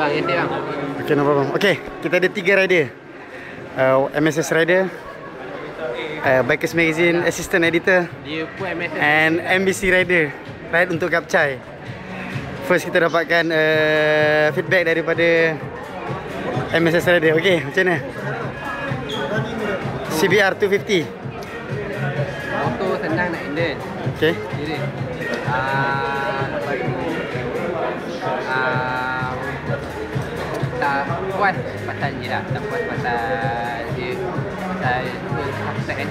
Bang, yang dia bang. Okay, no problem. Okay, kita ada 3 rider. MSS rider, Bikers Magazine assistant editor, Dia pun MSS and MBC rider. Ride untuk Kapcai. First kita dapatkan feedback daripada MSS rider. Okay, macam mana? CBR 250. motor senang nak handle. Okay. Jadi lepas tu tak puas pasal je lah. Tak puas pasal dia, pasal tu upset kan.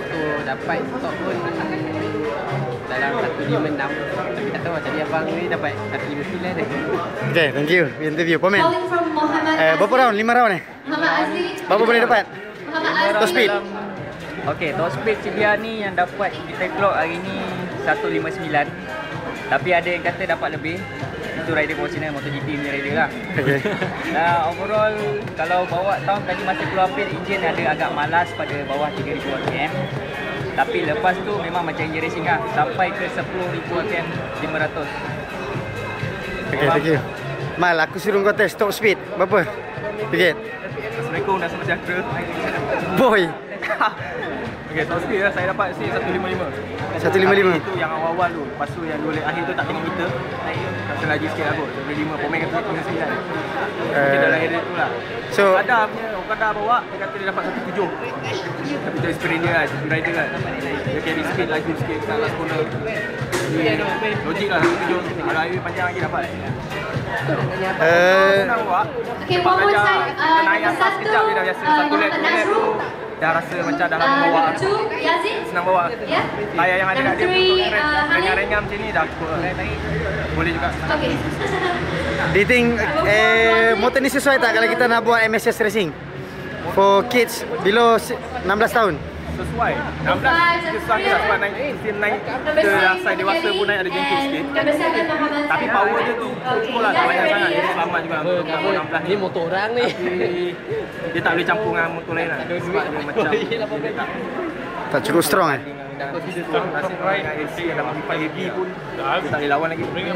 Tu dapat stok pun dalam 156. Tapi tak tahu tadi abang ni dapat 159 dah. Okay, thank you. Interview, komen. Calling from Muhammad Berapa round? 5 round ni? Muhammad Azli. Berapa boleh dapat? Muhammad Azli. Top speed. Okey, top speed CBR ni yang dapat kita clock hari ni 159. Tapi ada yang kata dapat lebih. Itu rider profesional MotoGP punya rider lah. Okay. Overall kalau bawa tahun tadi masa keluar pit, enjin ada agak malas pada bawah 3000 rpm. Tapi lepas tu memang macam enjin racing lah, sampai ke 10,000 rpm 500. Okay, thank you. Mal, aku suruh kau test top speed. Berapa? Sikit. Assalamualaikum dan selamat sejahtera. Boy. Okey, top speed lah saya dapat 155. 155. Itu yang awal-awal tu. Lepas tu yang 2 lap akhir tu tak tengok meter. Rasa lagi sikit lah kot. 155. Pomen kata 159. Mungkin dalam area tu lah. So, Kadar punya, orang Kadar bawa, dia kata dia dapat 17. Tapi tu experience dia lah, speed rider kan. Dia carry speed laju sikit kat last corner. Logik lah 17. Kalau highway panjang lagi dapat. Senang bawa. Okay, one more time. Naik atas sekejap dia dah biasa. Satu lap, 2 lap tu dah rasa macam dah lama bawa. Yazid. Senang bawa. Yeah. Layar yang ada kat dia Three, untuk rengam-rengam macam ni dah cukup lah. Boleh juga. Okay. do you think motor ni sesuai tak kalau kita nak buat MSS racing? For kids below 16 tahun? Sesuai. 16 kita susah sebab naik ke asal dewasa pun naik ada jengkit sikit. Tapi power dia tu cukup lah, tak banyak sangat. Jadi selamat juga untuk umur 16 Ni motor orang ni. Dia tak boleh campur dengan motor lain lah. Sebab dia macam dia Tak cukup strong eh? nasib ride dengan AC yang dalam 5 heavy pun dia tak boleh lawan lagi. Dia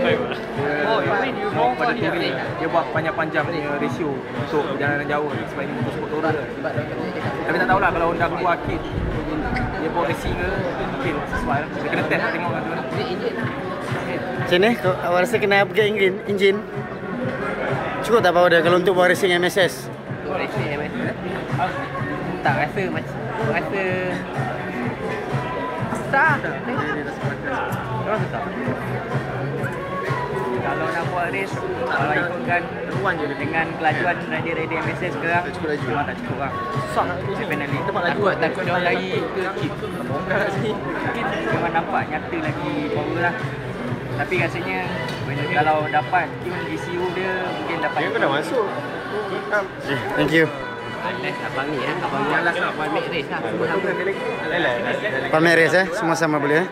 pada touring dia buat panjang-panjang punya ratio untuk perjalanan jauh sebab ini motor sport tourer. Tapi tak tahulah kalau Honda keluar kit dia buat racing ke mungkin sesuai. Dia kena test tengok kan tu. Macam ni? Awak rasa kena upgrade enjin? Cukup tak power dia kalau untuk buat racing MSS? Untuk racing MSS tak rasa macam rasa susah. Memang susah. Kalau nak buat race, kalau ikutkan dengan kelajuan rider-rider MSS sekarang, memang tak cukup lah. Susah nak tu. Definitely. Takut dia orang lari ke kit. Kit memang nampak nyata lagi power lah. Tapi rasanya kalau dapat ECU dia mungkin dapat. Dia kena masuk. Thank you. Next abang ni abang ni nak buat make race lah. Semua sama. Pamer race semua sama boleh